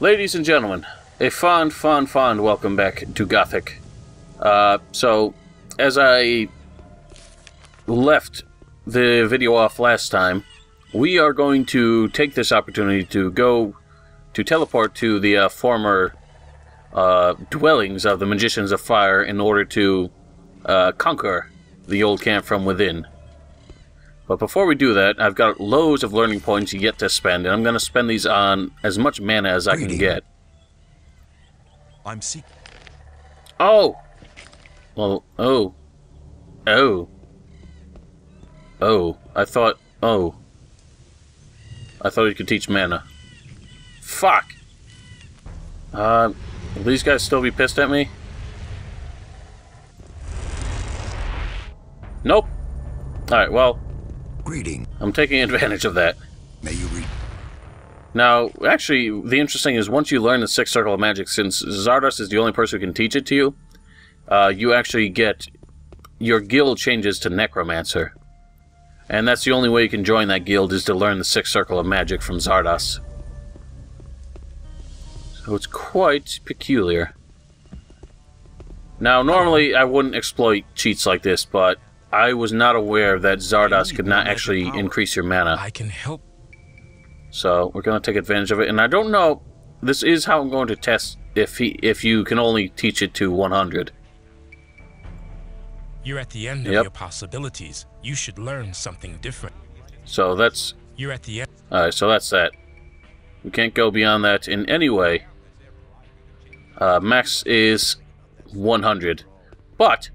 Ladies and gentlemen, a fond welcome back to Gothic. So, as I left the video off last time, we are going to take this opportunity to go to teleport to the former dwellings of the Magicians of Fire in order to conquer the old camp from within. But before we do that, I've got loads of learning points yet to spend, and I'm going to spend these on as much mana as I can get. I'm seeking. Oh! Well, oh. Oh. Oh. I thought you could teach mana. Fuck! Will these guys still be pissed at me? Nope. Alright, well. Greeting. I'm taking advantage of that. May you read. Now, actually, the interesting is once you learn the Sixth Circle of Magic, since Zardos is the only person who can teach it to you, you actually get... your guild changes to Necromancer. And that's the only way you can join that guild is to learn the Sixth Circle of Magic from Zardos. So it's quite peculiar. Now, normally I wouldn't exploit cheats like this, but I was not aware that Zardos could not actually increase your mana. I can help. So we're going to take advantage of it, and I don't know. This is how I'm going to test if you can only teach it to 100. You're at the end of your possibilities. You should learn something different. So that's... You're at the end. Alright, so that's that. We can't go beyond that in any way. Max is 100. But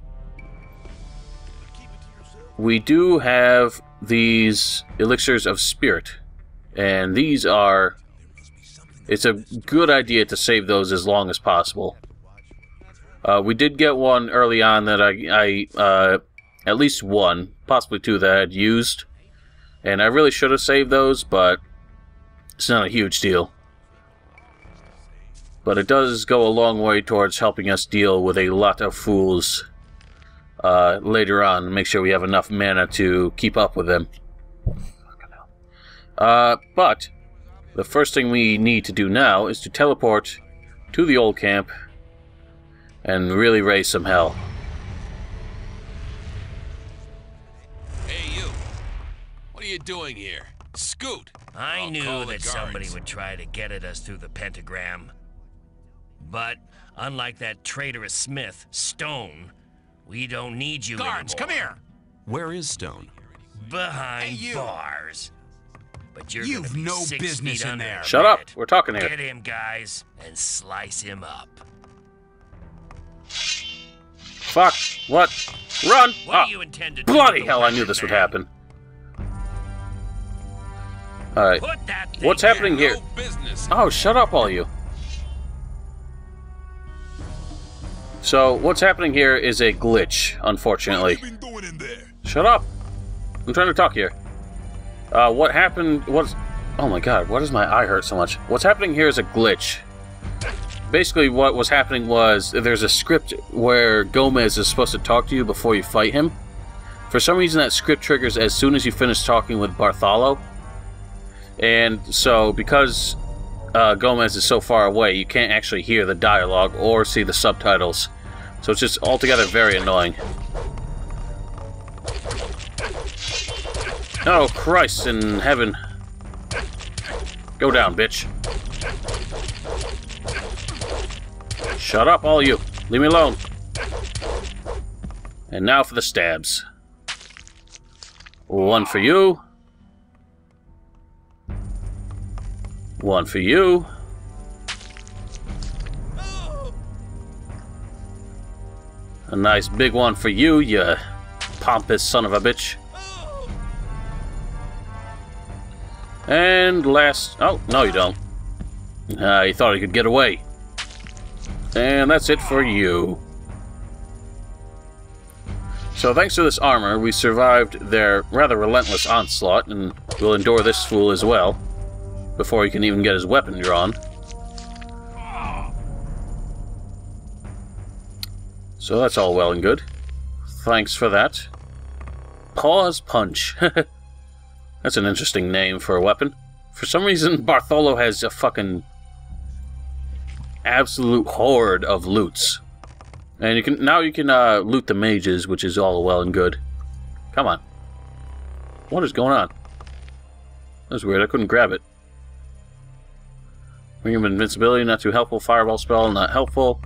we do have these elixirs of spirit. And these are... it's a good idea to save those as long as possible. We did get one early on that I at least one, possibly two that I had used. And I really should have saved those, but it's not a huge deal. But it does go a long way towards helping us deal with a lot of fools later on. Make sure we have enough mana to keep up with them. But the first thing we need to do now is to teleport to the old camp and really raise some hell. Hey, you! What are you doing here? Scoot! I knew that somebody would try to get at us through the pentagram. But, unlike that traitorous Smith, Stone, we don't need you anymore. Guards, come here! Where is Stone? Behind bars. But you've no business in there. Shut up! We're talking here. Get him, guys, and slice him up. Fuck! What? Run! What do you intend to do? Bloody hell! I knew this would happen. All right. What's happening here? Oh, shut up, all you. So what's happening here is a glitch, unfortunately. What have you been doing in there? Shut up! I'm trying to talk here. What happened? Oh my god! Why does my eye hurt so much? What's happening here is a glitch. Basically, what was happening was there's a script where Gomez is supposed to talk to you before you fight him. For some reason, that script triggers as soon as you finish talking with Bartholo. And so, because Gomez is so far away, you can't actually hear the dialogue or see the subtitles. So it's just altogether very annoying. Oh, Christ in heaven. Go down, bitch. Shut up, all you. Leave me alone. And now for the stabs. One for you. One for you. A nice big one for you, you pompous son of a bitch. And last... oh, no you don't. You thought you could get away. And that's it for you. So thanks to this armor, we survived their rather relentless onslaught, and we'll endure this fool as well, before he can even get his weapon drawn. So that's all well and good. Thanks for that. Pause Punch. That's an interesting name for a weapon. For some reason, Bartholo has a fucking absolute horde of loots. And you can loot the mages, which is all well and good. Come on. What is going on? That's weird. I couldn't grab it. Ring of invincibility, not too helpful. Fireball spell, not helpful.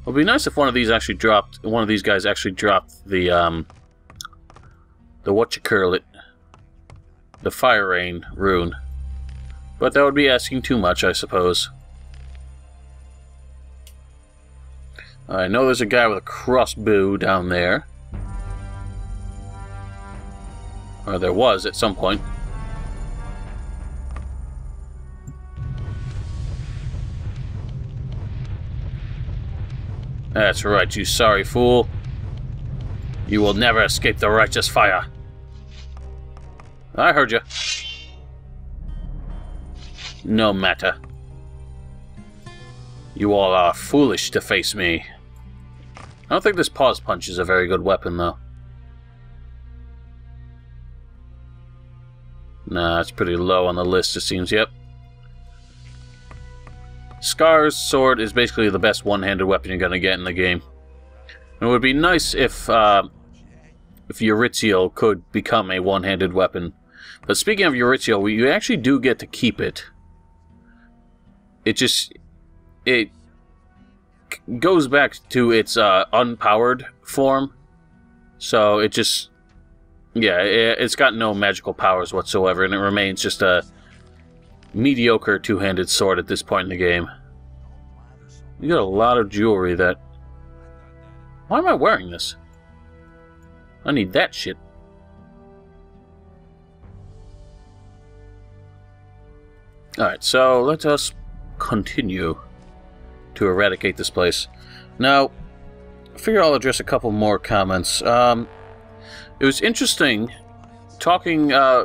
It would be nice if one of these actually dropped. One of these guys actually dropped the the fire rain rune. But that would be asking too much, I suppose. I know there's a guy with a crossbow down there. Or there was at some point. That's right, you sorry fool. You will never escape the righteous fire. I heard you. No matter. You all are foolish to face me. I don't think this pause punch is a very good weapon, though. Nah, it's pretty low on the list, it seems. Yep. Scar's sword is basically the best one-handed weapon you're gonna get in the game. And it would be nice if Eurytiel could become a one-handed weapon. But speaking of Eurytiel, you actually do get to keep it. It goes back to its unpowered form. So it just... yeah, it's got no magical powers whatsoever, and it remains just a mediocre two-handed sword at this point in the game. You got a lot of jewelry that... why am I wearing this? I need that shit. Alright, so let us continue to eradicate this place. Now, I figure I'll address a couple more comments. It was interesting talking... I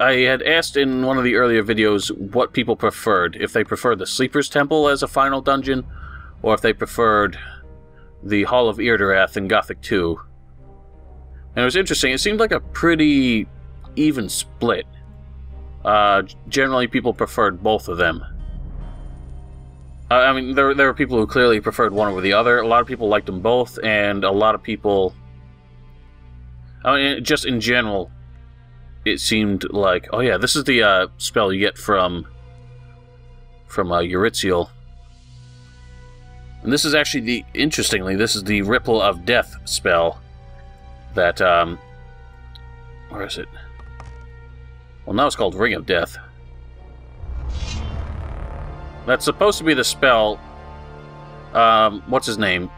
had asked in one of the earlier videos what people preferred. If they preferred the Sleeper's Temple as a final dungeon, or if they preferred the Hall of Eardirath in Gothic 2. And it was interesting. It seemed like a pretty even split. Generally, people preferred both of them. I mean, there were people who clearly preferred one over the other. A lot of people liked them both, and a lot of people... I mean, just in general, it seemed like, oh yeah, this is the spell you get from Eurytiel. And this is actually interestingly, this is the Ripple of Death spell that, where is it? Well, now it's called Ring of Death. That's supposed to be the spell, what's his name?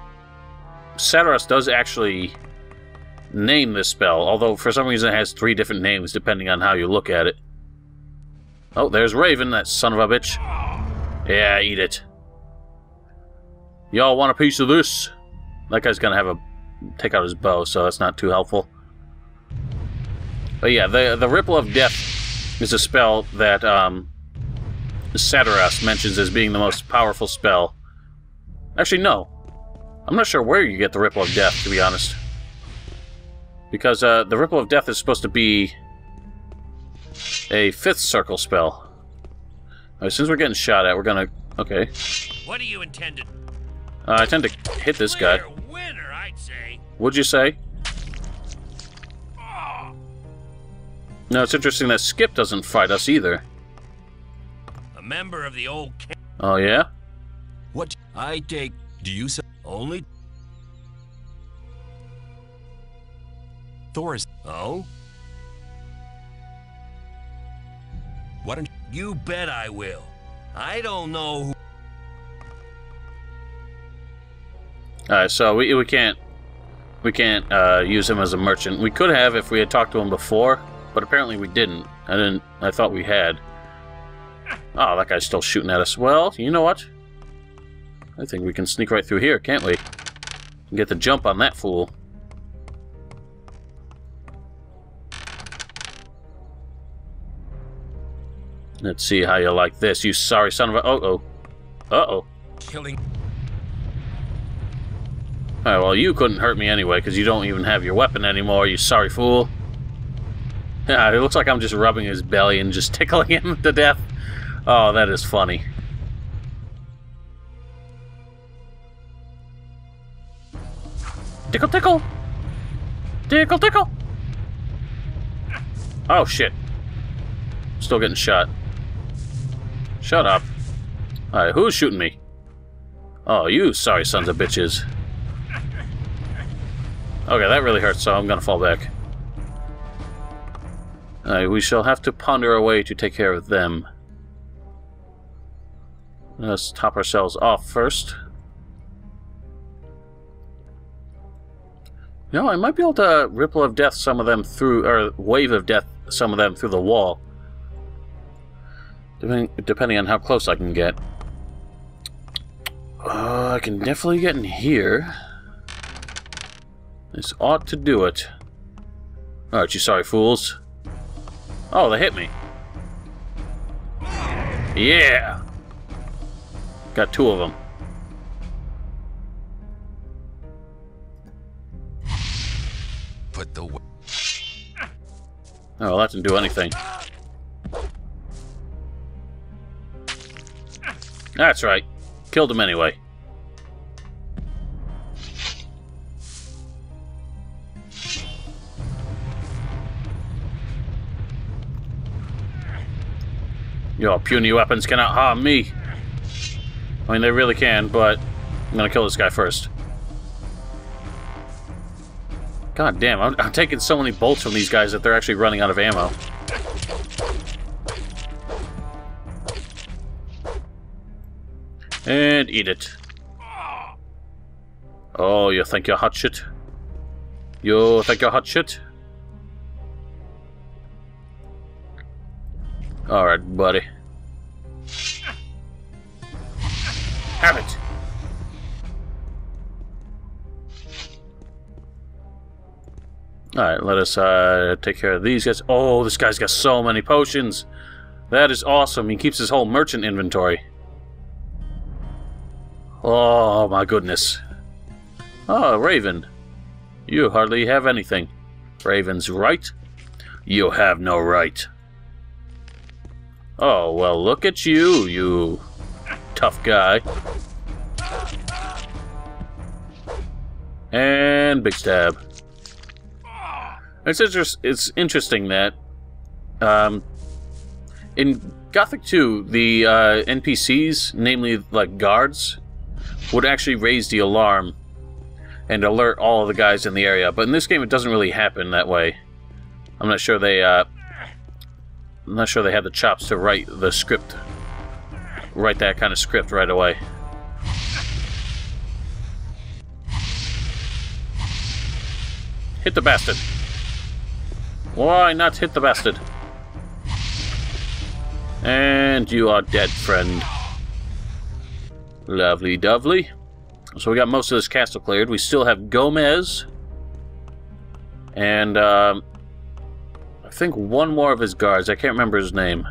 Satyros does actually name this spell, although for some reason it has 3 different names depending on how you look at it. Oh, there's Raven, that son of a bitch. Yeah, eat it. Y'all want a piece of this? That guy's gonna have take out his bow, so that's not too helpful. But yeah, the Ripple of Death is a spell that Satyros mentions as being the most powerful spell. Actually, no. I'm not sure where you get the Ripple of Death, to be honest. Because the Ripple of Death is supposed to be a 5th circle spell. Alright, since we're getting shot at, we're gonna... okay. What do you intend to... I tend to hit this guy. Winner, I'd say. Would you say? No, it's interesting that Skip doesn't fight us either. A member of the old... oh, yeah? What? I take... Do you say? Only... Thor is... Oh? Why don't You bet I will. I don't know who... Alright, so we can't use him as a merchant. We could have if we had talked to him before, but apparently we didn't. I thought we had. Oh, that guy's still shooting at us. Well, you know what? I think we can sneak right through here, can't we? And get the jump on that fool. Let's see how you like this, you sorry son of a... uh-oh. Uh-oh. Killing. Alright, well, you couldn't hurt me anyway, because you don't even have your weapon anymore, you sorry fool. Yeah, it looks like I'm just rubbing his belly and just tickling him to death. Oh, that is funny. Tickle, tickle! Tickle, tickle! Oh, shit. Still getting shot. Shut up. Alright, who's shooting me? Oh, you sorry sons of bitches. Okay, that really hurts, so I'm gonna fall back. Alright, we shall have to ponder a way to take care of them. Let's top ourselves off first. You know, I might be able to ripple of death some of them through, or wave of death some of them through the wall. Depending on how close I can get. I can definitely get in here. This ought to do it. Aren't you sorry, fools? Oh, they hit me. Yeah! Got 2 of them. Put the... Oh, that didn't do anything. That's right. Killed him anyway. Your puny weapons cannot harm me. I mean, they really can, but I'm gonna kill this guy first. God damn, I'm taking so many bolts from these guys that they're actually running out of ammo. And eat it. Oh, you think you're hot shit? You think you're hot shit? Alright, buddy. Have it! Alright, let us take care of these guys. Oh, this guy's got so many potions! That is awesome. He keeps his whole merchant inventory. Oh, my goodness. Oh, Raven. You hardly have anything. Raven's right. You have no right. Oh, well, look at you, you tough guy. And big stab. It's interesting that in Gothic 2, the NPCs, namely like guards, would actually raise the alarm and alert all of the guys in the area. But in this game, it doesn't really happen that way. I'm not sure they had the chops to write the script, write that kind of script right away. Hit the bastard. Why not hit the bastard? And you are dead, friend. Lovely dovely. So we got most of this castle cleared. We still have Gomez. And, I think one more of his guards. I can't remember his name.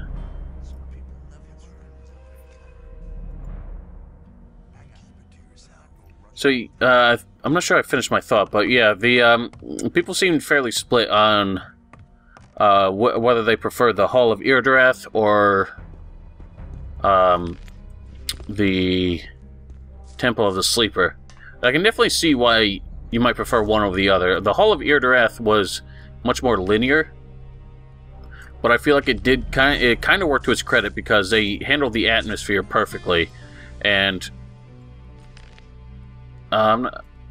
So, I'm not sure I finished my thought, but yeah, the, people seem fairly split on, whether they prefer the Hall of Irdarath or, the Temple of the Sleeper. I can definitely see why you might prefer one over the other. The Hall of Irdarath was much more linear, but I feel like it kind of worked to its credit because they handled the atmosphere perfectly, and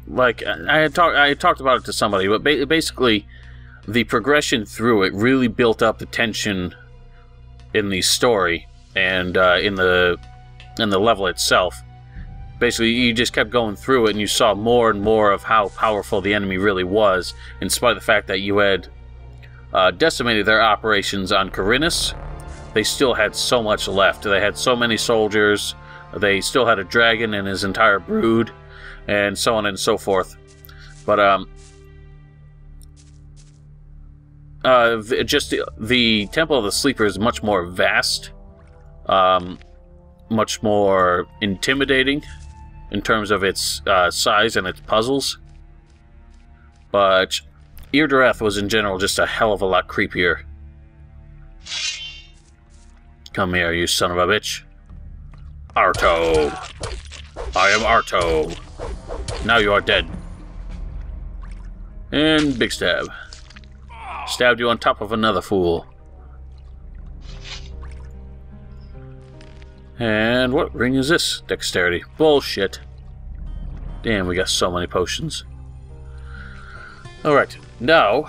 like I had talked about it to somebody, but basically the progression through it really built up the tension in the story and in the level itself. Basically, you just kept going through it, and you saw more and more of how powerful the enemy really was, in spite of the fact that you had decimated their operations on Corinus. They still had so much left. They had so many soldiers. They still had a dragon and his entire brood, and so on and so forth. But just the Temple of the Sleeper is much more vast, much more intimidating in terms of its size and its puzzles. But Irdarath was in general just a hell of a lot creepier. Come here, you son of a bitch. Arto. I am Arto. Now you are dead. And big stab. Stabbed you on top of another fool. And what ring is this? Dexterity. Bullshit. Damn, we got so many potions. Alright, now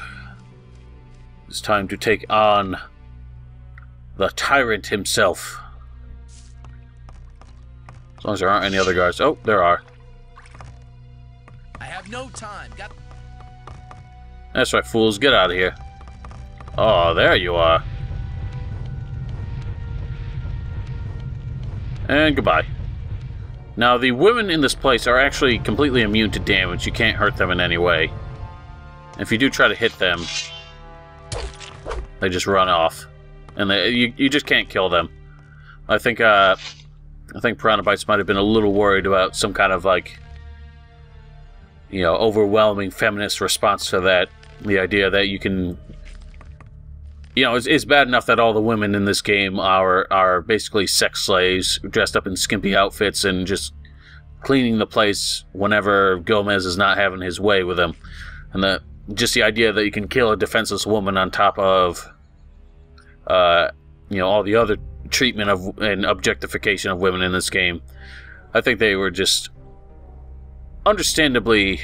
it's time to take on the Tyrant himself. As long as there aren't any other guards. Oh, there are. I have no time. That's right, fools. Get out of here. Oh, there you are. And goodbye. Now, the women in this place are actually completely immune to damage. You can't hurt them in any way. If you do try to hit them, they just run off. And you just can't kill them. I think Piranha Bytes might have been a little worried about some kind of, like, you know, overwhelming feminist response to that. The idea that you can... You know, it's bad enough that all the women in this game are basically sex slaves, dressed up in skimpy outfits and just cleaning the place whenever Gomez is not having his way with them. And just the idea that you can kill a defenseless woman on top of, you know, all the other treatment of and objectification of women in this game. I think they were just understandably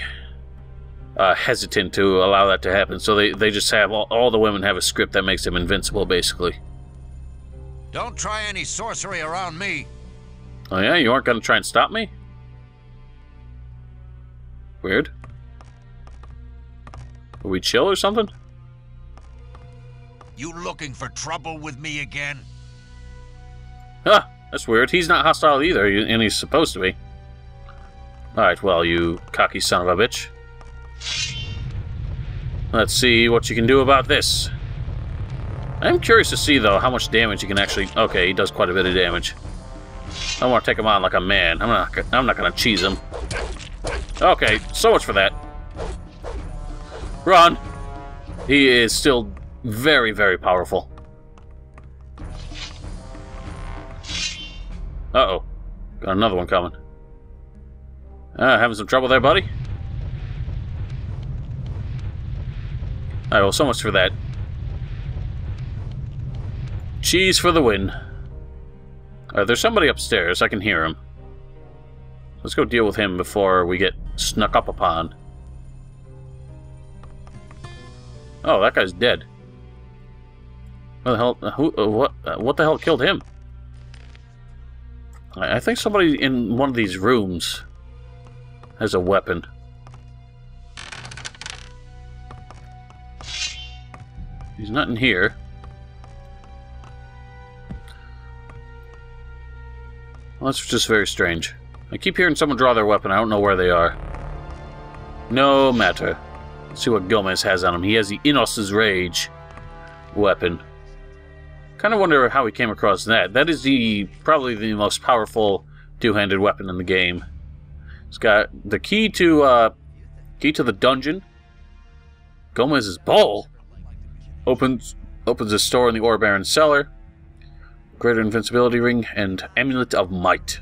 hesitant to allow that to happen, so they just have all the women have a script that makes them invincible, basically. Don't try any sorcery around me. Oh yeah, you aren't gonna try and stop me? Weird. Are we chill or something? You looking for trouble with me again? Ah, that's weird. He's not hostile either, and he's supposed to be. Alright, well, you cocky son of a bitch. Let's see what you can do about this. I'm curious to see, though, how much damage you can actually... Okay, he does quite a bit of damage. I want to take him on like a man. I'm not going to cheese him. Okay, so much for that. Run! He is still very, very powerful. Uh-oh. Got another one coming. Having some trouble there, buddy? Alright, well, so much for that. Cheese for the win. Alright, there's somebody upstairs. I can hear him. Let's go deal with him before we get snuck up upon. Oh, that guy's dead. What the hell? What the hell killed him? I think somebody in one of these rooms has a weapon. He's not in here. Well, that's just very strange. I keep hearing someone draw their weapon. I don't know where they are. No matter. Let's see what Gomez has on him. He has the Inos's Rage weapon. Kind of wonder how he came across that. That is probably the most powerful two-handed weapon in the game. It's got the key to the dungeon. Gomez's bowl. Opens a store in the Ore Baron's cellar. Greater invincibility ring and amulet of might.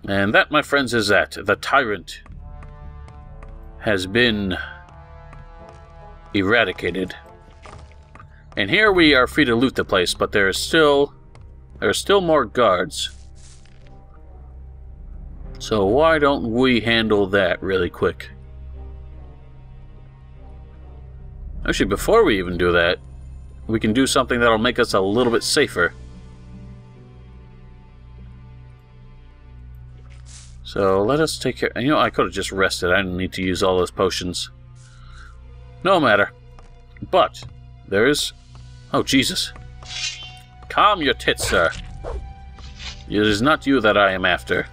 And that, my friends, is that. The Tyrant has been eradicated. And here we are free to loot the place, but there are still more guards. So why don't we handle that really quick? Actually, before we even do that, we can do something that'll make us a little bit safer. So let us take care... You know, I could have just rested. I didn't need to use all those potions. No matter. But there is... Oh, Jesus. Calm your tits, sir. It is not you that I am after.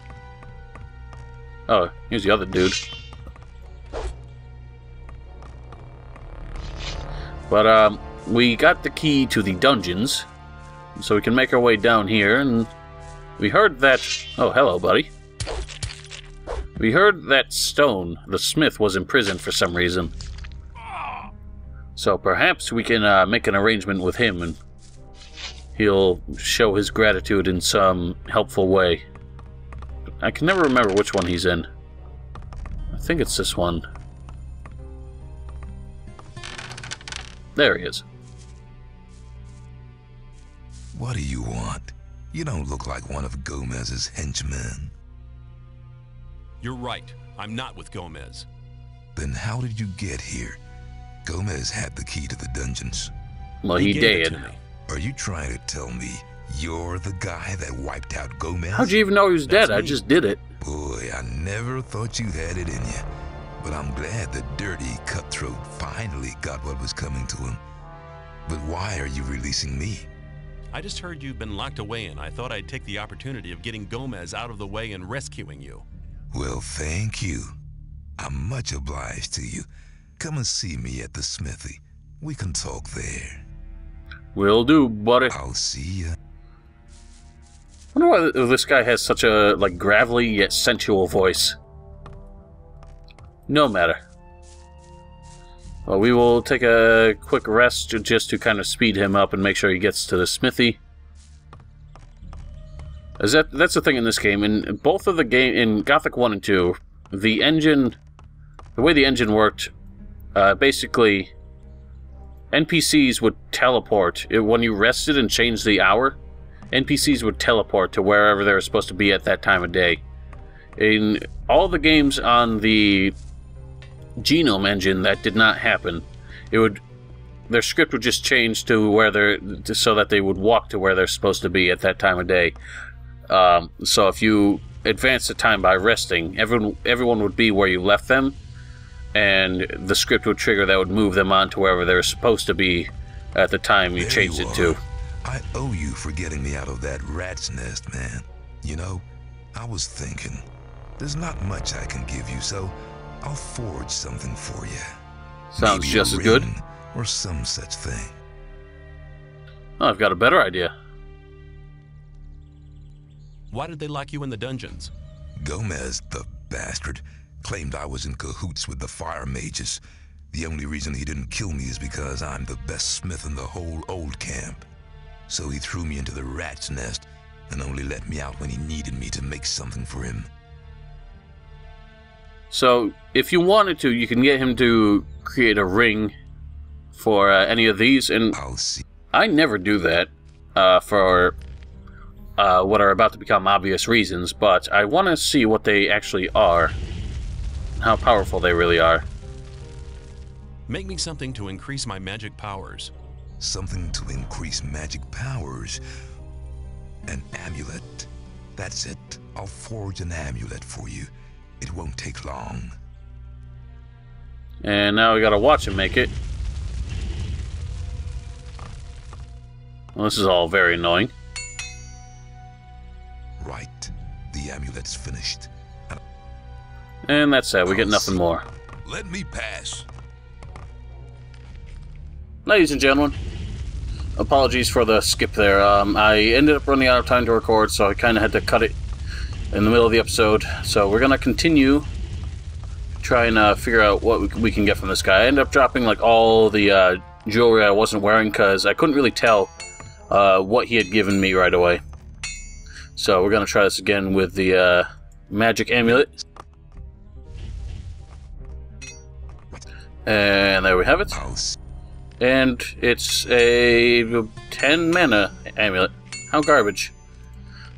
Oh, here's the other dude. But, we got the key to the dungeons, so we can make our way down here, and we heard that... Oh, hello, buddy. We heard that Stone, the smith, was imprisoned for some reason. So perhaps we can make an arrangement with him, and he'll show his gratitude in some helpful way. I can never remember which one he's in. think it's this one. There he is. What do you want? You don't look like one of Gomez's henchmen. You're right. I'm not with Gomez. Then how did you get here? Gomez had the key to the dungeons. Well, he gave it did. to me. Are you trying to tell me you're the guy that wiped out Gomez? How'd you even know he was dead? I me. just did it. Boy, I never thought you had it in you. But I'm glad the dirty cutthroat finally got what was coming to him. But why are you releasing me? I just heard you've been locked away, and I thought I'd take the opportunity of getting Gomez out of the way and rescuing you. Well, thank you. I'm much obliged to you. Come and see me at the smithy. We can talk there. Will do, buddy. I'll see ya. I wonder why this guy has such a, like, gravelly yet sensual voice. No matter. Well, we will take a quick rest just to kind of speed him up and make sure he gets to the smithy. That's the thing in this game. In both of the game, in Gothic 1 and 2, the way the engine worked, basically, NPCs would teleport. When you rested and changed the hour, NPCs would teleport to wherever they were supposed to be at that time of day. In all the games on the Genome engine, that did not happen. Their script would just change to where so that they would walk to where they're supposed to be at that time of day. So if you advance the time by resting, everyone would be where you left them, and the script would trigger that would move them on to wherever they were supposed to be at the time you changed it to. I owe you for getting me out of that rat's nest, man. You know, I was thinking, there's not much I can give you, so I'll forge something for you. Sounds Maybe just a as good. ring or some such thing. Oh, I've got a better idea. Why did they lock you in the dungeons? Gomez, the bastard, claimed I was in cahoots with the fire mages. The only reason he didn't kill me is because I'm the best smith in the whole old camp. So he threw me into the rat's nest and only let me out when he needed me to make something for him. So, if you wanted to, you can get him to create a ring for any of these, and I'll see. I never do that for what are about to become obvious reasons, but I want to see what they actually are, how powerful they really are. Make me something to increase my magic powers. Something to increase magic powers. An amulet. That's it. I'll forge an amulet for you. It won't take long. And now we gotta watch him make it. Well, this is all very annoying. Right. The amulet's finished. And that's it, we get nothing more. Let me pass. Ladies and gentlemen, apologies for the skip there. I ended up running out of time to record, so I kind of had to cut it in the middle of the episode. So we're going to continue trying to figure out what we can get from this guy. I ended up dropping like all the jewelry I wasn't wearing because I couldn't really tell what he had given me right away. So we're going to try this again with the magic amulet. And there we have it. And it's a 10 mana amulet. How garbage.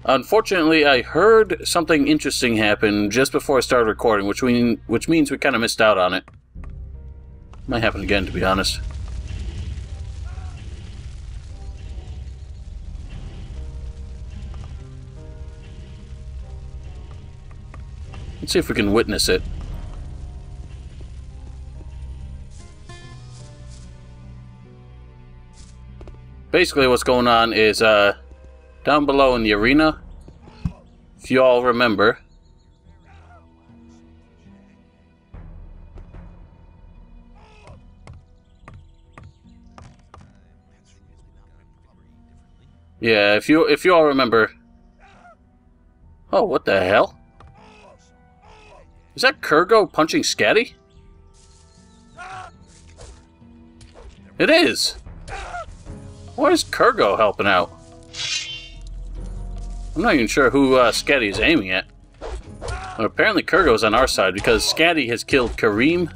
Unfortunately, I heard something interesting happen just before I started recording, which means we kind of missed out on it. Might happen again, to be honest. Let's see if we can witness it. Basically what's going on is down below in the arena, if you all remember, yeah, if you all remember. Oh, what the hell? Is that Kurgo punching Scatty? It is. Why is Kurgo helping out? I'm not even sure who Scatty is aiming at. Well, apparently Kurgo's on our side because Scatty has killed Kareem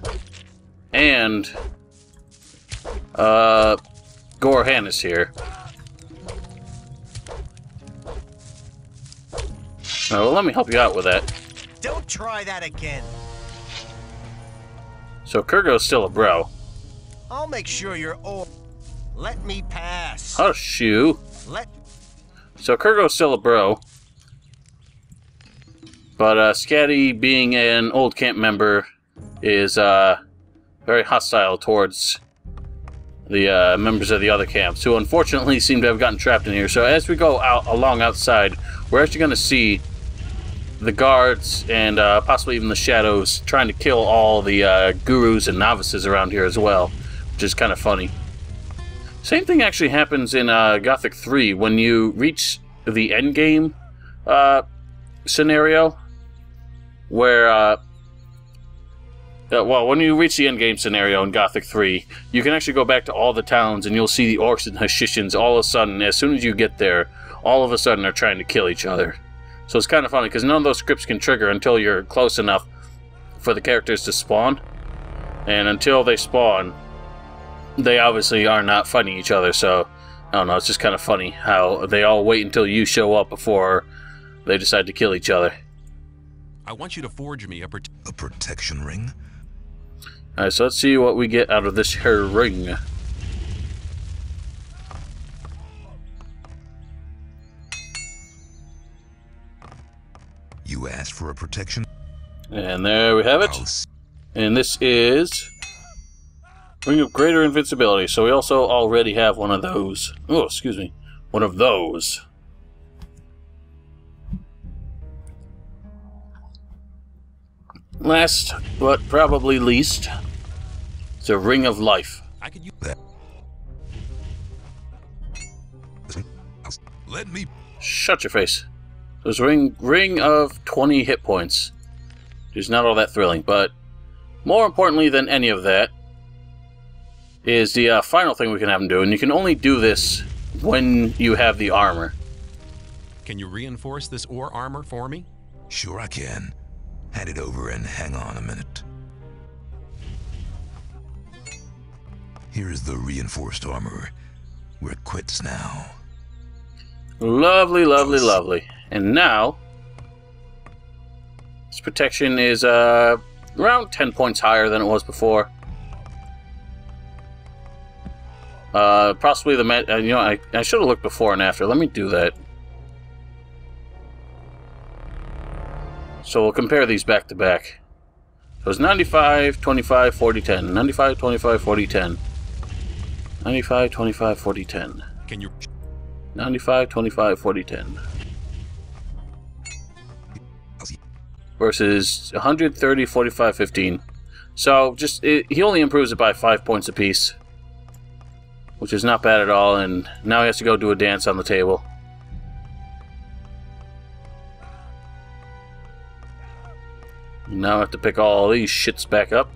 and Gorhan is here. Well, let me help you out with that. Don't try that again. So Kurgo's still a bro. I'll make sure you're all. Let me pass. Oh, shoo. Let. So Kurgo's still a bro. But Scatty, being an old camp member, is very hostile towards the members of the other camps, who unfortunately seem to have gotten trapped in here. So as we go along outside, we're actually going to see the guards and possibly even the shadows trying to kill all the gurus and novices around here as well, which is kind of funny. Same thing actually happens in Gothic 3 when you reach the endgame scenario, where well, when you reach the endgame scenario in Gothic 3, you can actually go back to all the towns and you'll see the orcs and Hashishans all of a sudden, as soon as you get there, all of a sudden are trying to kill each other. So it's kind of funny, because none of those scripts can trigger until you're close enough for the characters to spawn. And until they spawn, they obviously are not fighting each other, so I don't know, it's just kind of funny how they all wait until you show up before they decide to kill each other. I want you to forge me a protection ring? Alright, so let's see what we get out of this here ring. You asked for a protection? And there we have it. And this is Ring of Greater Invincibility, so we also already have one of those. Oh, excuse me. One of those. Last, but probably least, it's a Ring of Life. I could use that. Let me. Shut your face. There's a ring of 20 hit points. Which is not all that thrilling, but more importantly than any of that is the final thing we can have him do, and you can only do this when you have the armor. Can you reinforce this ore armor for me? Sure I can. Hand it over and hang on a minute. Here is the reinforced armor. We're quits now. Lovely, lovely, lovely. And now, its protection is around 10 points higher than it was before. Possibly the you know, I should have looked before and after. Let me do that. So we'll compare these back to back. So it's 95, 25, 40, 10. 95, 25, 40, 10. 95, 25, 40, 10. Can you... 95, 25, 40, 10. Versus 130, 45, 15. So just he only improves it by 5 points apiece, which is not bad at all. And now he has to go do a dance on the table. Now I have to pick all these shits back up.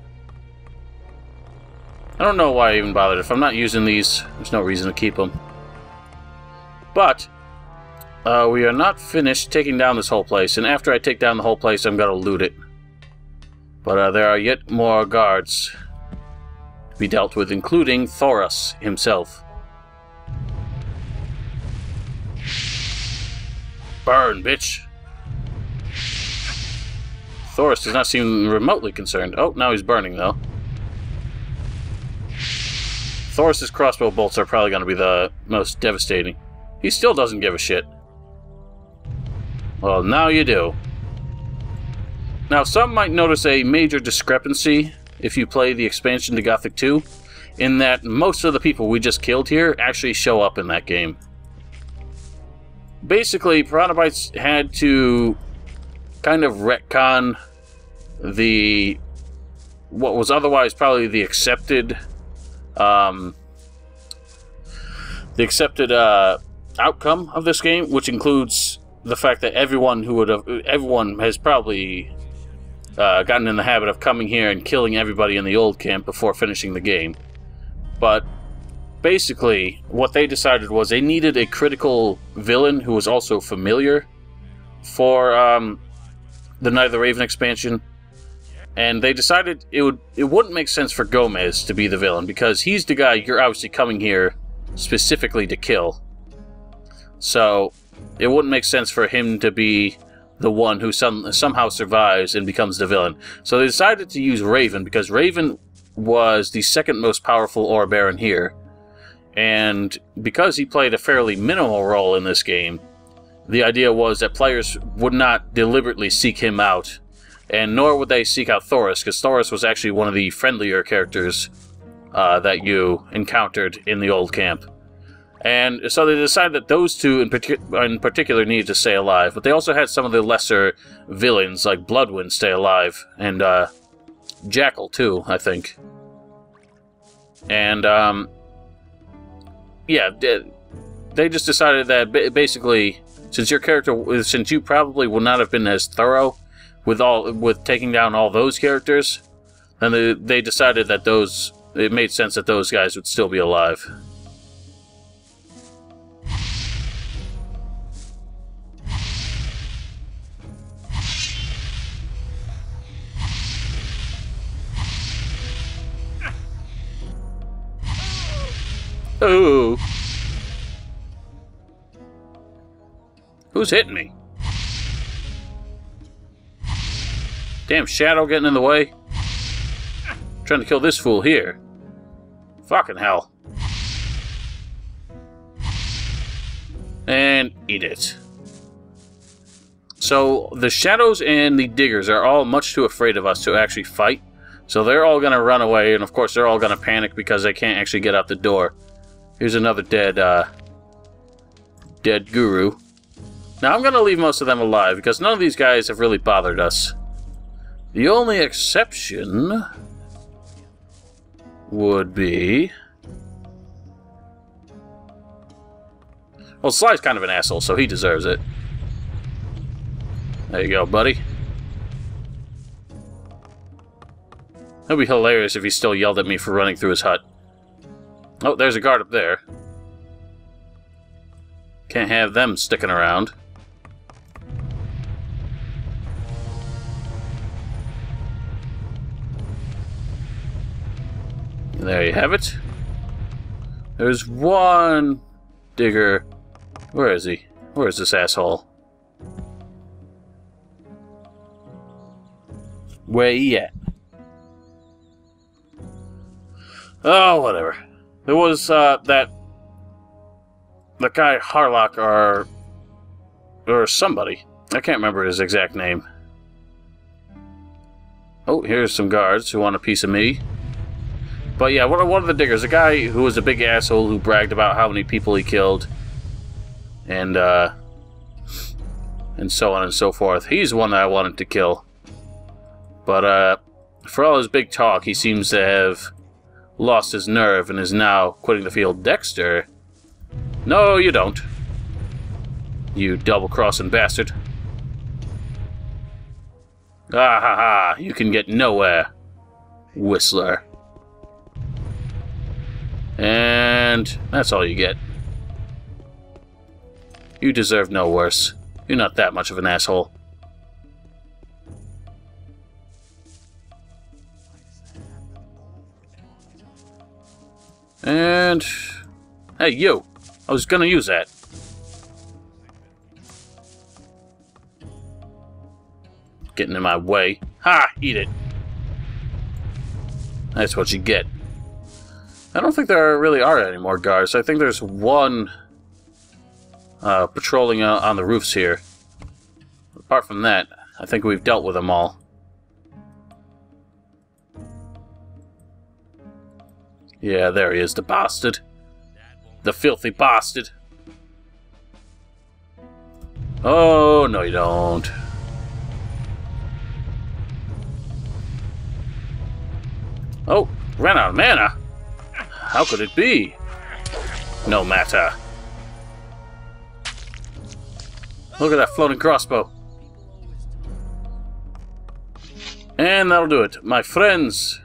I don't know why I even bothered. If I'm not using these, there's no reason to keep them. But we are not finished taking down this whole place, and after I take down the whole place, I'm going to loot it. But there are yet more guards to be dealt with, including Thoros himself. Burn, bitch! Thoros does not seem remotely concerned. Oh, now he's burning, though. Thoros' crossbow bolts are probably going to be the most devastating. He still doesn't give a shit. Well, now you do. Now, some might notice a major discrepancy if you play the expansion to Gothic 2, in that most of the people we just killed here actually show up in that game. Basically, Piranha had to kind of retcon what was otherwise probably the accepted outcome of this game, which includes the fact that everyone has probably gotten in the habit of coming here and killing everybody in the old camp before finishing the game. But basically, what they decided was they needed a critical villain who was also familiar for the Night of the Raven expansion, and they decided it wouldn't make sense for Gomez to be the villain, because he's the guy you're obviously coming here specifically to kill. So it wouldn't make sense for him to be the one who somehow survives and becomes the villain. So they decided to use Raven, because Raven was the second most powerful Ore Baron here. And because he played a fairly minimal role in this game, the idea was that players would not deliberately seek him out, and nor would they seek out Thoris, because Thoris was actually one of the friendlier characters that you encountered in the old camp. And so they decided that those two in particular needed to stay alive, but they also had some of the lesser villains, like Bloodwind, stay alive, and Jackal too, I think. And yeah, they just decided that basically, since you probably would not have been as thorough with taking down all those characters, then they decided that it made sense that those guys would still be alive. Ooh. Who's hitting me? Damn shadow getting in the way. Trying to kill this fool here. Fucking hell. And eat it. So the shadows and the diggers are all much too afraid of us to actually fight. So they're all gonna run away, and of course they're all gonna panic because they can't actually get out the door. Here's another dead guru. Now I'm going to leave most of them alive, because none of these guys have really bothered us. The only exception would be... Well, Sly's kind of an asshole, so he deserves it. There you go, buddy. It'd be hilarious if he still yelled at me for running through his hut. Oh, there's a guard up there. Can't have them sticking around. And there you have it. There's one digger. Where is he? Where is this asshole? Where he at? Oh, whatever. There was, the guy Harlock, or somebody. I can't remember his exact name. Oh, here's some guards who want a piece of me. But yeah, one of the diggers, a guy who was a big asshole who bragged about how many people he killed. And so on and so forth. He's the one that I wanted to kill. But, for all his big talk, he seems to have lost his nerve and is now quitting the field. Dexter? No, you don't. You double-crossing bastard. Ah ha ha, you can get nowhere, Whistler. And that's all you get. You deserve no worse. You're not that much of an asshole. And... hey, you! I was gonna use that. Getting in my way. Ha! Eat it! That's what you get. I don't think there really are any more guards. I think there's one patrolling on the roofs here. Apart from that, I think we've dealt with them all. Yeah, there he is, the bastard. The filthy bastard. Oh, no you don't. Oh, ran out of mana. How could it be? No matter. Look at that floating crossbow. And that'll do it. My friends,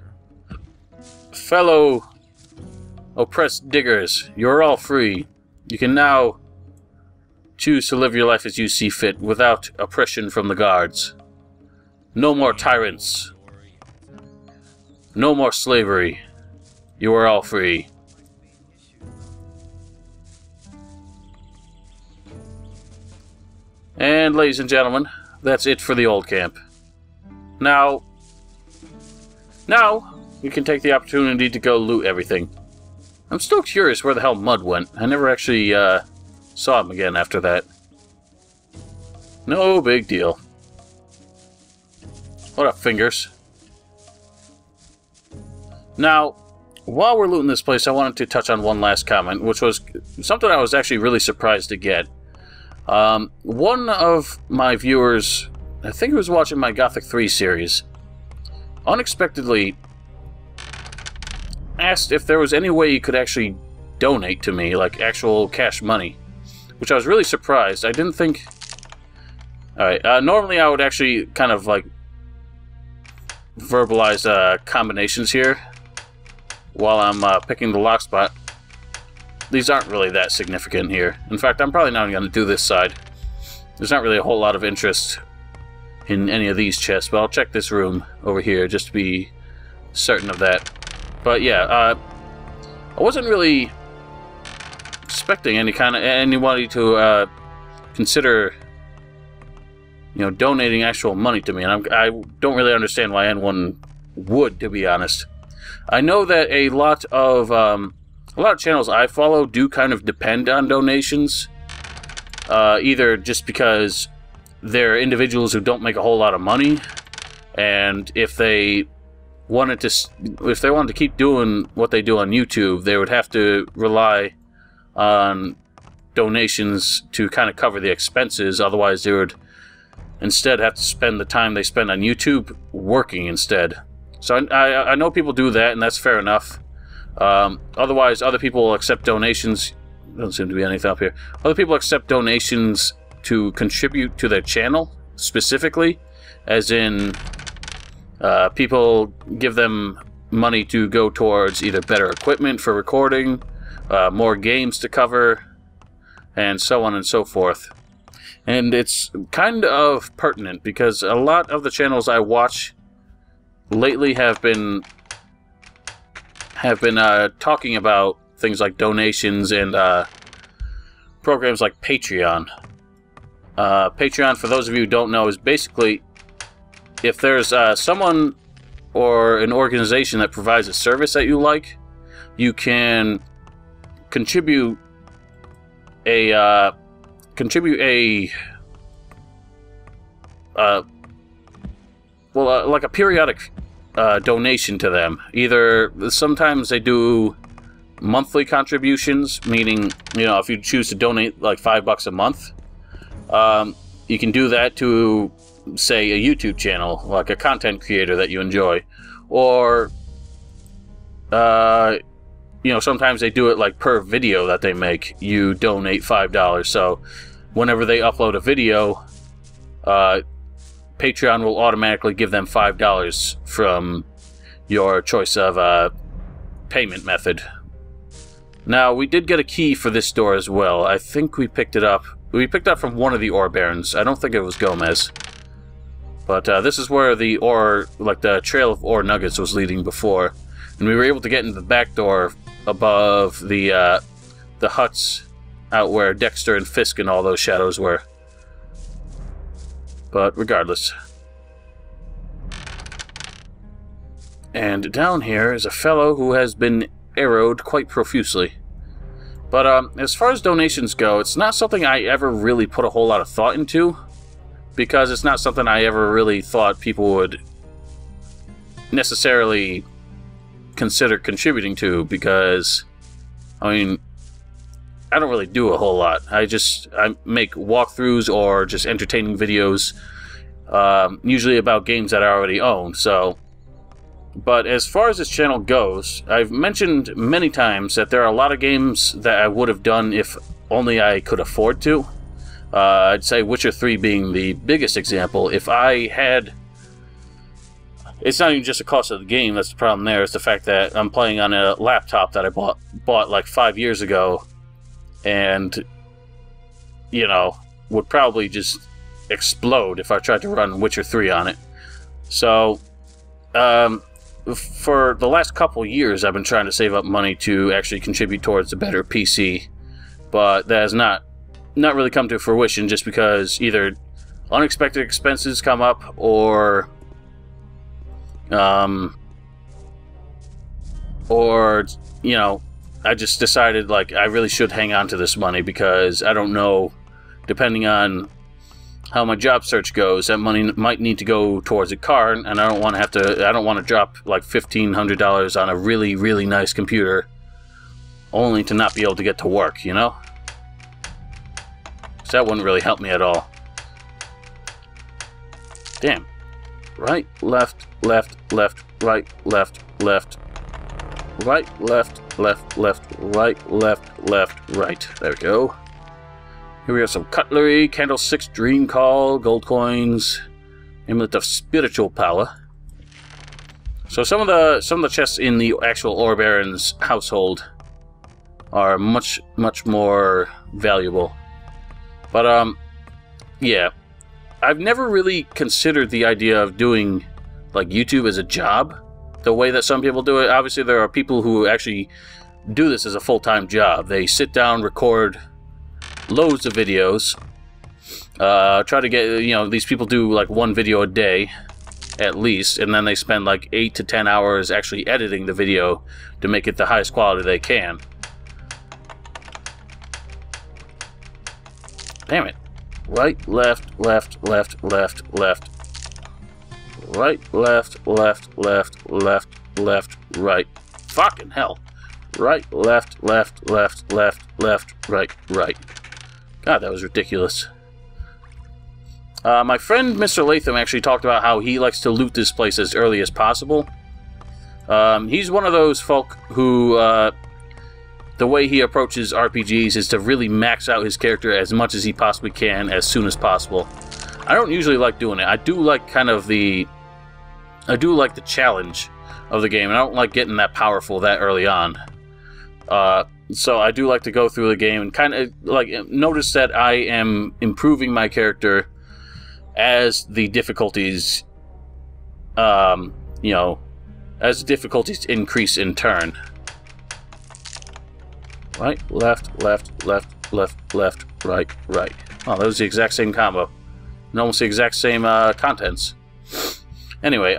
fellow oppressed diggers, you're all free. You can now choose to live your life as you see fit, without oppression from the guards. No more tyrants. No more slavery. You are all free. And ladies and gentlemen, that's it for the old camp. Now we can take the opportunity to go loot everything. I'm still curious where the hell Mud went. I never actually saw him again after that. No big deal. What up, Fingers? Now, while we're looting this place, I wanted to touch on one last comment, which was something I was actually really surprised to get. One of my viewers, I think he was watching my Gothic 3 series, unexpectedly asked if there was any way he could actually donate to me, like actual cash money, which I was really surprised. I didn't think... Alright, normally I would actually kind of like verbalize combinations here while I'm picking the lock spot. These aren't really that significant here. In fact, I'm probably not going to do this side. There's not really a whole lot of interest in any of these chests, but I'll check this room over here just to be certain of that. But yeah, I wasn't really expecting anybody to consider, you know, donating actual money to me, and I don't really understand why anyone would, to be honest. I know that a lot of channels I follow do kind of depend on donations, either just because they're individuals who don't make a whole lot of money, and if they wanted to keep doing what they do on YouTube, they would have to rely on donations to kind of cover the expenses. Otherwise, they would instead have to spend the time they spend on YouTube working instead. So I know people do that, and that's fair enough. Otherwise, other people will accept donations. Doesn't seem to be anything up here. Other people accept donations to contribute to their channel, specifically, as in people give them money to go towards either better equipment for recording, more games to cover, and so on and so forth. And it's kind of pertinent because a lot of the channels I watch lately have been talking about things like donations and programs like Patreon. Patreon, for those of you who don't know, is basically if there's someone or an organization that provides a service that you like, you can contribute a like a periodic donation to them. Either sometimes they do monthly contributions, meaning, you know, if you choose to donate like $5 a month, you can do that to, say, a YouTube channel, like a content creator that you enjoy, or you know, sometimes they do it like per video that they make. You donate $5, so whenever they upload a video, Patreon will automatically give them $5 from your choice of payment method. Now, we did get a key for this door as well. I think we picked it up. We picked it up from one of the ore barons. I don't think it was Gomez. But this is where the ore, like the trail of ore nuggets was leading before. And we were able to get into the back door above the huts out where Dexter and Fisk and all those shadows were. But regardless. And down here is a fellow who has been arrowed quite profusely. But as far as donations go, it's not something I ever really put a whole lot of thought into, because it's not something I ever really thought people would necessarily consider contributing to, because, I mean, I don't really do a whole lot. I make walkthroughs or just entertaining videos, usually about games that I already own, so... But as far as this channel goes, I've mentioned many times that there are a lot of games that I would have done if only I could afford to. I'd say Witcher 3 being the biggest example. If I had... It's not even just the cost of the game that's the problem there. It's the fact that I'm playing on a laptop that I bought like 5 years ago. And, you know, would probably just explode if I tried to run Witcher 3 on it. So, for the last couple years, I've been trying to save up money to actually contribute towards a better PC, but that has not really come to fruition just because either unexpected expenses come up or you know, I just decided like I really should hang on to this money because I don't know, depending on how my job search goes, that money might need to go towards a car, and I don't want to have to. I don't want to drop like $1,500 on a really, really nice computer, only to not be able to get to work. You know, so that wouldn't really help me at all. Damn. Right, left, left, left, right, left, left, right, left, left, left, right, left, left, right. There we go. Here we have some cutlery, candlesticks, dream call, gold coins, amulet of spiritual power. So some of the chests in the actual Ore Baron's household are much more valuable. But yeah, I've never really considered the idea of doing like YouTube as a job, the way that some people do it. Obviously, there are people who actually do this as a full-time job. They sit down, record loads of videos, try to get, you know, these people do like one video a day at least, and then they spend like 8 to 10 hours actually editing the video to make it the highest quality they can. Damn it. Right, left, left, left, left, left. Right, left, left, left, left, left, right. Fucking hell. Right, left, left, left, left, left, right, right. God, that was ridiculous. My friend Mr. Latham actually talked about how he likes to loot this place as early as possible. He's one of those folk who, the way he approaches RPGs is to really max out his character as much as he possibly can as soon as possible. I don't usually like doing it. I do like kind of the challenge of the game, and I don't like getting that powerful that early on. So I do like to go through the game and kind of like notice that I am improving my character as the difficulties, you know, as the difficulties increase in turn. Right, left, left, left, left, left, right, right. Oh, that was the exact same combo. And almost the exact same contents. Anyway,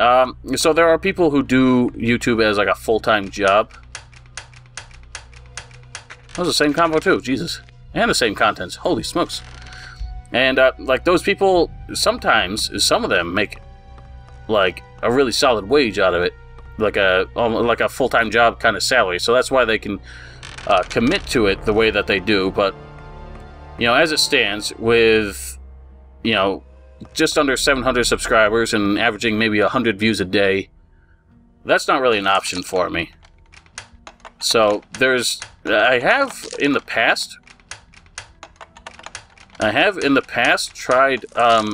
so there are people who do YouTube as like a full-time job. That was the same combo too, Jesus. And the same contents, holy smokes. And like those people, sometimes, some of them make like a really solid wage out of it. Like a full-time job kind of salary. So that's why they can commit to it the way that they do. But, you know, as it stands, with, you know, just under 700 subscribers and averaging maybe 100 views a day, that's not really an option for me. So I have in the past tried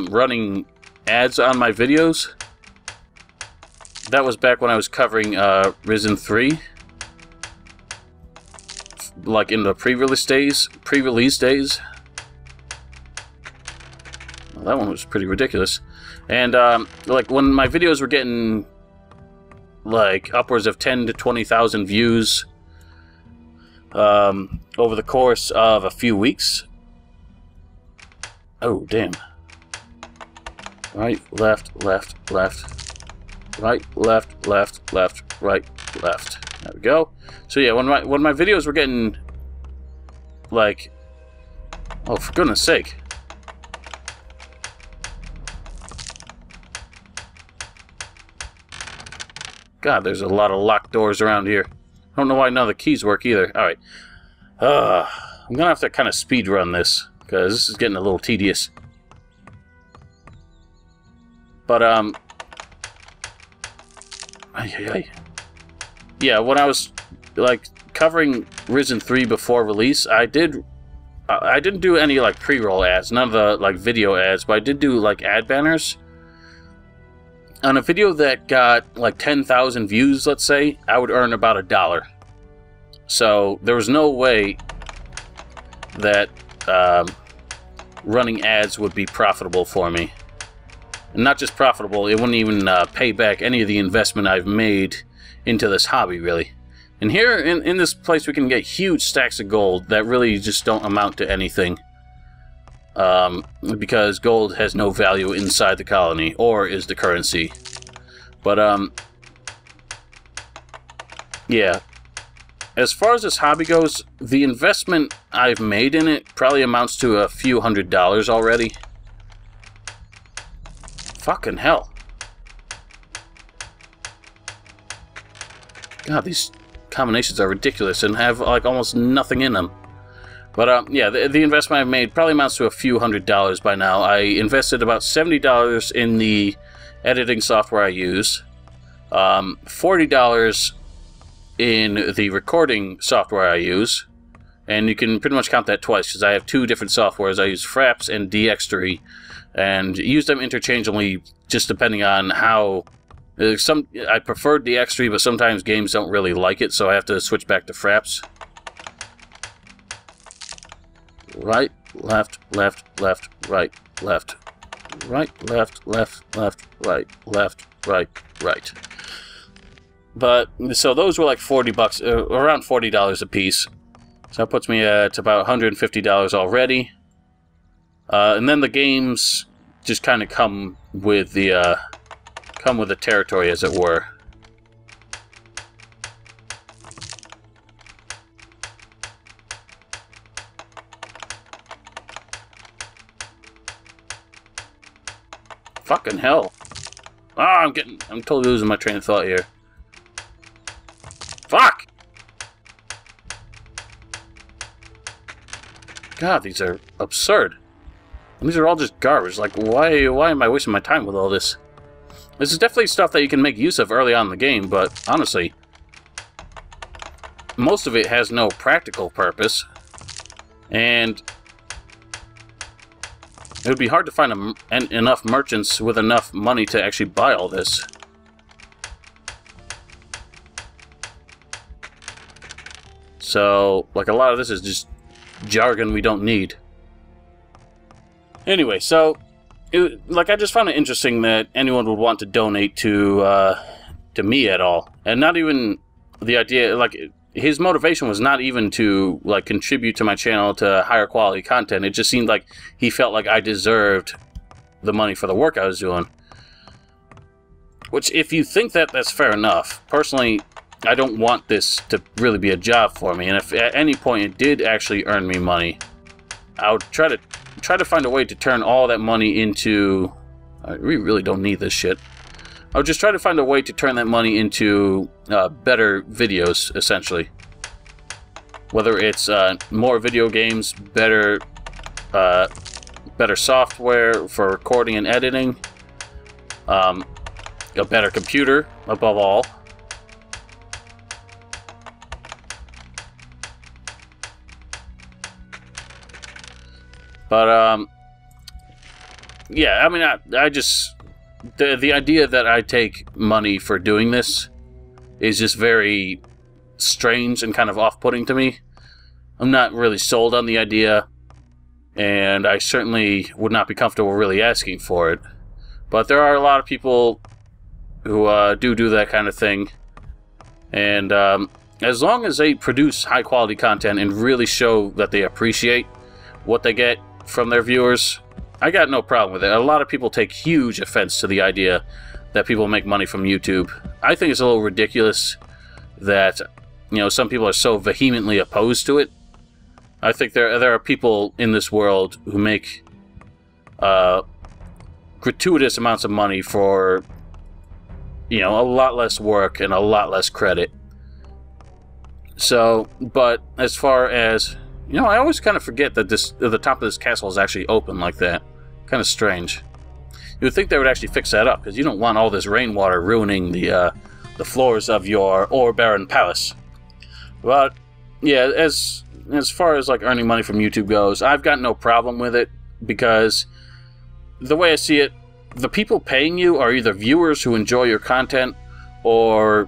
running ads on my videos. That was back when I was covering Risen 3, like in the pre-release days. Well, that one was pretty ridiculous. And like when my videos were getting like upwards of 10 to 20,000 views over the course of a few weeks. Oh, damn. Right, left, left, left. Right, left, left, left, right, left. There we go. So yeah, when my videos were getting like, oh, for goodness sake. God, there's a lot of locked doors around here. I don't know why none of the keys work either. Alright. I'm gonna have to kind of speed run this, because this is getting a little tedious. But, yeah, when I was, like, covering Risen 3 before release, I didn't do any, like, pre-roll ads, none of the, like, video ads, but I did do, like, ad banners. On a video that got, like, 10,000 views, let's say, I would earn about $1. So, there was no way that running ads would be profitable for me. And not just profitable, it wouldn't even pay back any of the investment I've made into this hobby, really. And here, in this place, we can get huge stacks of gold that really just don't amount to anything. Because gold has no value inside the colony, or is the currency. But, yeah. As far as this hobby goes, the investment I've made in it probably amounts to a few $100s already. Fucking hell. God, these combinations are ridiculous and have, like, almost nothing in them. But, yeah, the investment I've made probably amounts to a few $100s by now. I invested about $70 in the editing software I use, $40 in the recording software I use, and you can pretty much count that twice, because I have two different softwares. I use Fraps and DX3, and use them interchangeably, just depending on how... I prefer DX3, but sometimes games don't really like it, so I have to switch back to Fraps. Right, left, left, left, right, left. Right, left, left, left, right, left, right, right. But, so those were like 40 bucks, around $40 a piece. So that puts me at about $150 already. And then the games just kind of come with the territory, as it were. Fucking hell. Ah, I'm totally losing my train of thought here. Fuck! God, these are absurd. And these are all just garbage. Like, why am I wasting my time with all this? This is definitely stuff that you can make use of early on in the game, but honestly, most of it has no practical purpose. And it would be hard to find enough merchants with enough money to actually buy all this. So, like, a lot of this is just jargon we don't need. Anyway, so, I just found it interesting that anyone would want to donate to me at all. And not even the idea, like, his motivation was not even to, like, contribute to my channel to higher quality content. It just seemed like he felt like I deserved the money for the work I was doing. Which, if you think that, that's fair enough. Personally, I don't want this to really be a job for me, and if at any point it did actually earn me money, I would try to find a way to turn all that money into... we really don't need this shit. I would just try to find a way to turn that money into better videos, essentially. Whether it's more video games, better software for recording and editing, a better computer, above all. But, yeah, I mean, I just... The idea that I take money for doing this is just very strange and kind of off-putting to me. I'm not really sold on the idea, and I certainly would not be comfortable really asking for it. But there are a lot of people who do that kind of thing, and as long as they produce high-quality content and really show that they appreciate what they get from their viewers, I got no problem with it. A lot of people take huge offense to the idea that people make money from YouTube. I think it's a little ridiculous that, you know, some people are so vehemently opposed to it. I think there are people in this world who make gratuitous amounts of money for, you know, a lot less work and a lot less credit. So, but as far as... You know, I always kind of forget that the top of this castle is actually open like that. Kind of strange. You would think they would actually fix that up, because you don't want all this rainwater ruining the floors of your ore-barren palace. But, yeah, as far as, like, earning money from YouTube goes, I've got no problem with it, because the way I see it, the people paying you are either viewers who enjoy your content, or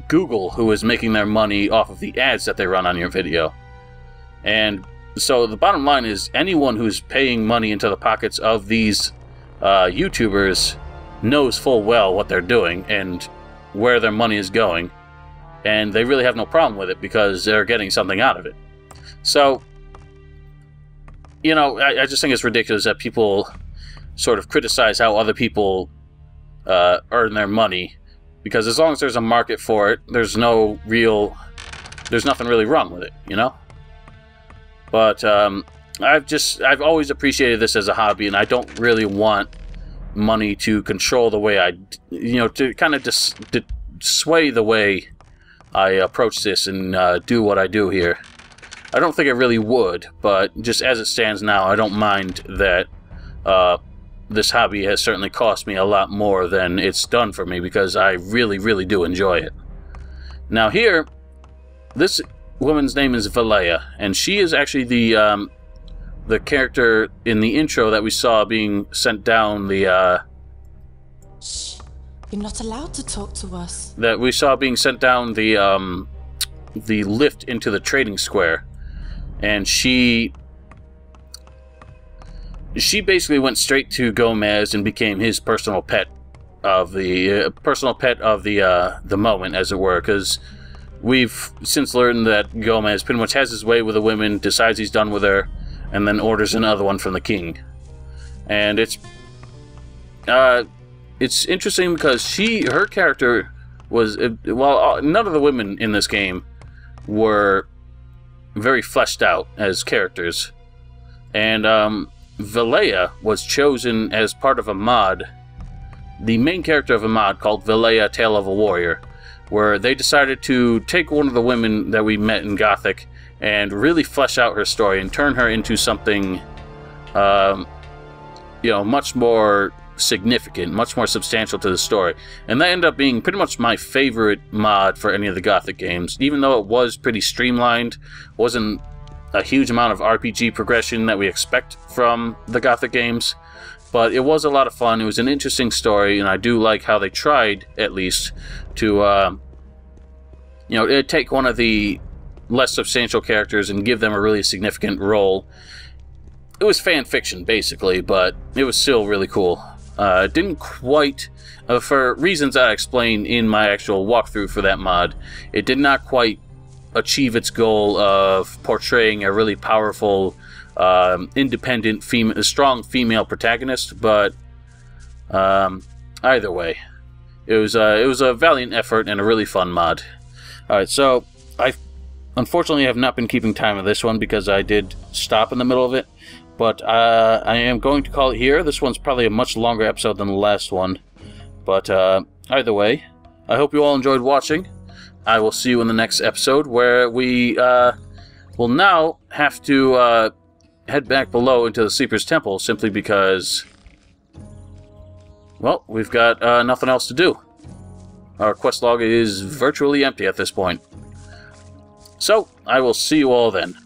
Google, who is making their money off of the ads that they run on your video. And so the bottom line is anyone who's paying money into the pockets of these YouTubers knows full well what they're doing and where their money is going, and they really have no problem with it because they're getting something out of it. So, you know, I just think it's ridiculous that people sort of criticize how other people earn their money, because as long as there's a market for it, there's nothing really wrong with it, you know? But I've always appreciated this as a hobby, and I don't really want money to control the way to kind of sway the way I approach this and do what I do here. I don't think it really would, but just as it stands now, I don't mind that this hobby has certainly cost me a lot more than it's done for me, because I really, really do enjoy it. Now here, this woman's name is Valea, and she is actually the character in the intro that we saw being sent down the Shh. You're not allowed to talk to us. That we saw being sent down the lift into the trading square, and she basically went straight to Gomez and became his personal pet of the moment, as it were, because we've since learned that Gomez pretty much has his way with the women, decides he's done with her, and then orders another one from the king. And it's interesting because her character was, well, none of the women in this game were very fleshed out as characters, and Valea was chosen as part of a mod, the main character of a mod called Valea Tale of a Warrior, where they decided to take one of the women that we met in Gothic and really flesh out her story and turn her into something, much more significant, much more substantial to the story. And that ended up being pretty much my favorite mod for any of the Gothic games, even though it was pretty streamlined, wasn't a huge amount of RPG progression that we expect from the Gothic games, but it was a lot of fun. It was an interesting story, and I do like how they tried, at least, to take one of the less substantial characters and give them a really significant role. It was fan fiction, basically, but it was still really cool. It didn't quite, for reasons I explained in my actual walkthrough for that mod, it did not quite achieve its goal of portraying a really powerful, independent, strong female protagonist, but either way, it was a valiant effort and a really fun mod. Alright, so I unfortunately have not been keeping time of this one because I did stop in the middle of it, but I am going to call it here. This one's probably a much longer episode than the last one, but either way, I hope you all enjoyed watching. I will see you in the next episode, where we will now have to head back below into the Sleeper's Temple, simply because, well, we've got nothing else to do. Our quest log is virtually empty at this point. So, I will see you all then.